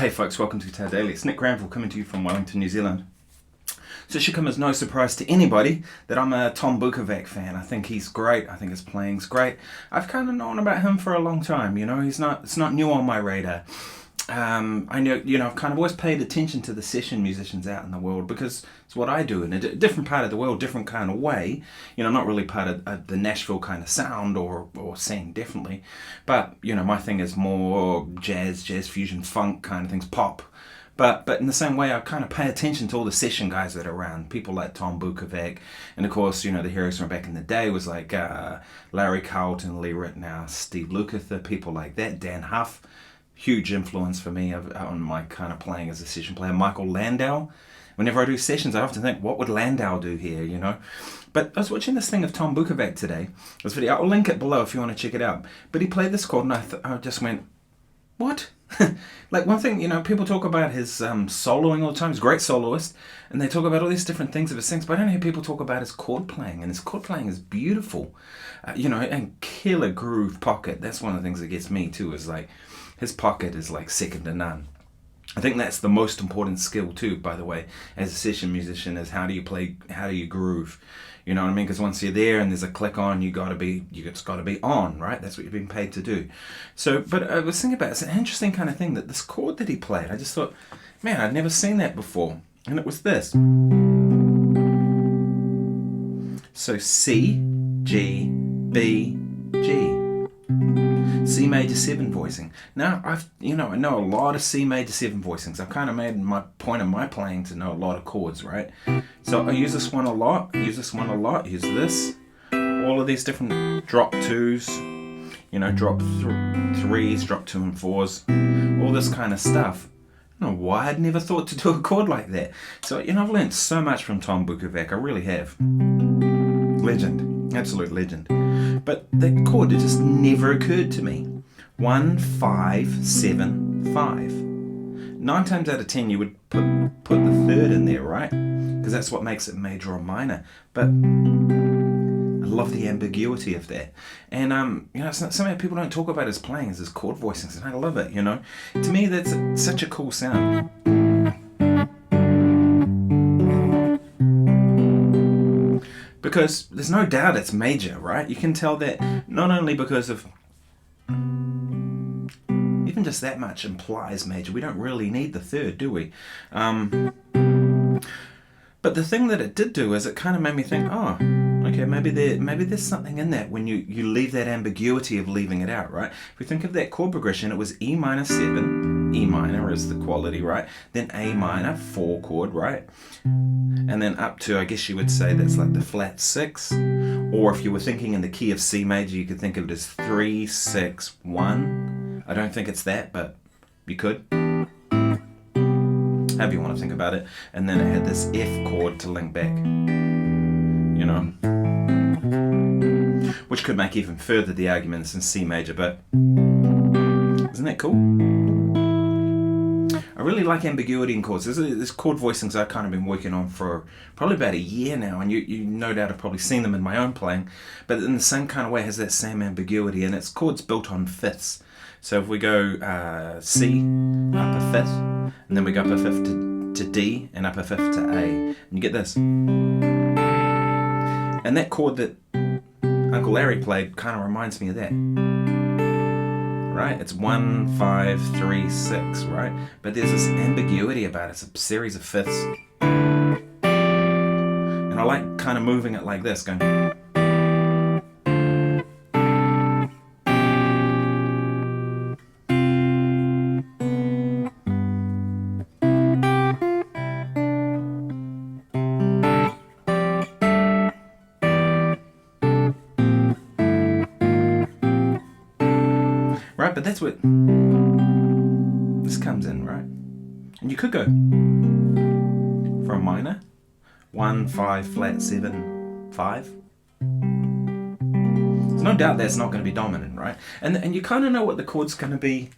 Hey folks, welcome to Guitar Daily. It's Nick Granville coming to you from Wellington, New Zealand. So it should come as no surprise to anybody that I'm a Tom Bukovac fan. I think he's great. I think his playing's great. I've kind of known about him for a long time, you know. It's not new on my radar. I know, I've kind of always paid attention to the session musicians out in the world because it's what I do in a different part of the world, different kind of way. Not really part of the Nashville kind of sound or scene, definitely. But, my thing is more jazz fusion, funk kind of things, pop. But in the same way, I kind of pay attention to all the session guys that are around, people like Tom Bukovac, and of course, the heroes from back in the day was like Larry Carlton, Lee Ritenour, Steve Lukather, people like that, Dan Huff. Huge influence for me on my kind of playing as a session player. Michael Landau. Whenever I do sessions, I often think, what would Landau do here, But I was watching this thing of Tom Bukovac today. This video, I'll link it below if you want to check it out. But he played this chord and I just went, what? Like one thing, people talk about his soloing all the time. He's a great soloist. And they talk about all these different things of his things. But I don't hear people talk about his chord playing. And his chord playing is beautiful. And killer groove pocket. That's one of the things that gets me too, is like, his pocket is like second to none. I think that's the most important skill too, by the way, as a session musician, is how do you play, how do you groove? You know what I mean? Because once you're there and there's a click on, it's got to be on, right? That's what you've been paid to do. So, but I was thinking about it's an interesting kind of thing that this chord that he played, I just thought, man, I'd never seen that before. And it was this. So C, G, B, G. C major 7 voicing. Now, I know a lot of C major 7 voicings. I've kind of made my point of my playing to know a lot of chords, right? So I use this one a lot, use this. All of these different drop 2s, drop 3s, drop 2 and 4s, all this kind of stuff. I don't know why I'd never thought to do a chord like that. So, I've learned so much from Tom Bukovac. I really have. Legend. Absolute legend. But that chord, it just never occurred to me. 1, 5, 7, 5. 9 times out of 10 you would put the third in there, right? Because that's what makes it major or minor. But I love the ambiguity of that. And it's not something people don't talk about his playing, is his chord voicings, and I love it, To me, that's such a cool sound. Because there's no doubt it's major, right? You can tell that not only because of even just that much implies major. We don't really need the third, do we? But the thing that it did do is it kind of made me think, oh, okay, maybe there's something in that when you leave that ambiguity of leaving it out, right? If we think of that chord progression, it was E minor 7, E minor is the quality, right? Then A minor, 4 chord, right? And then up to, I guess you would say that's like the flat 6. Or if you were thinking in the key of C major, you could think of it as 3, 6, 1. I don't think it's that, but you could. However you want to think about it. And then it had this F chord to link back. Which could make even further the arguments in C major, but isn't that cool? I really like ambiguity in chords. There's chord voicings I've kind of been working on for probably about a year now, and you no doubt have probably seen them in my own playing, but in the same kind of way has that same ambiguity, and it's chords built on fifths. So if we go C, up a fifth, and then we go up a fifth to D, and up a fifth to A, and you get this. And that chord that Uncle Larry played kind of reminds me of that. Right? It's 1, 5, 3, 6, right? But there's this ambiguity about it. It's a series of fifths. And I like kind of moving it like this, going... Right, but that's what this comes in, right? And you could go for a minor, 1, 5, flat, 7, 5. There's no doubt that's not going to be dominant, right? And you kind of know what the chord's going to be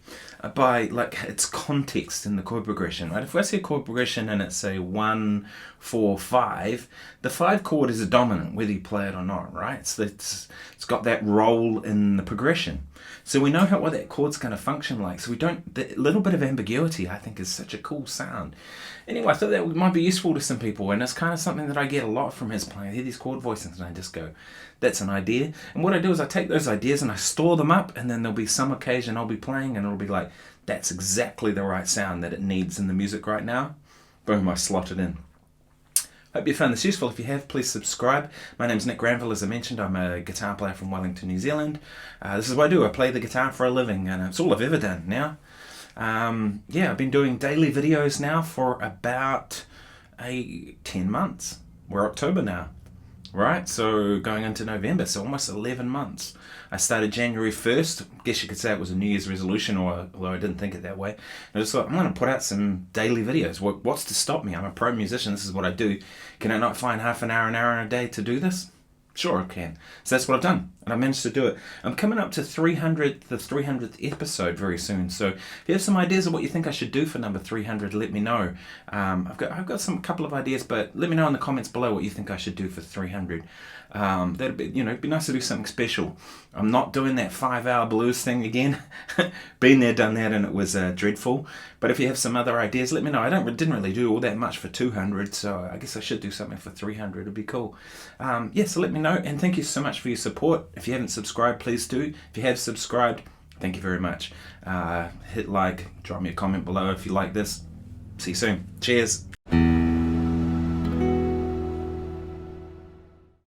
by like its context in the chord progression, right? If I see a chord progression and it's say 1, 4, 5, the 5 chord is a dominant whether you play it or not, right? It's got that role in the progression. So we know what that chord's going to function like. So we don't, the little bit of ambiguity, I think, is such a cool sound. Anyway, I thought that might be useful to some people, and it's kind of something that I get a lot from his playing. I hear these chord voicings and I just go, that's an idea. And what I do is I take those ideas and I store them up, and then there'll be some occasion I'll be playing and it'll be like, that's exactly the right sound that it needs in the music right now. Boom, I slot it in. Hope you found this useful. If you have, please subscribe. My name's Nick Granville, as I mentioned. I'm a guitar player from Wellington, New Zealand. This is what I do. I play the guitar for a living, and it's all I've ever done now. I've been doing daily videos now for about 10 months. We're October now, right? So going into November, so almost 11 months. I started January 1st. I guess you could say it was a New Year's resolution, although I didn't think it that way. I just thought, I'm going to put out some daily videos. What's to stop me? I'm a pro musician. This is what I do. Can I not find half an hour in a day to do this? Sure, I can. So that's what I've done, and I managed to do it. I'm coming up to the 300th episode very soon. So if you have some ideas of what you think I should do for number 300, let me know. I've got some couple of ideas, but let me know in the comments below what you think I should do for 300. That'd be, it'd be nice to do something special. I'm not doing that 5-hour blues thing again. Been there, done that, and it was dreadful. But if you have some other ideas, let me know. I didn't really do all that much for 200, so I guess I should do something for 300. It'd be cool. So let me know, and thank you so much for your support. If you haven't subscribed, please do. If you have subscribed, thank you very much. Hit like, drop me a comment below if you like this. See you soon. Cheers.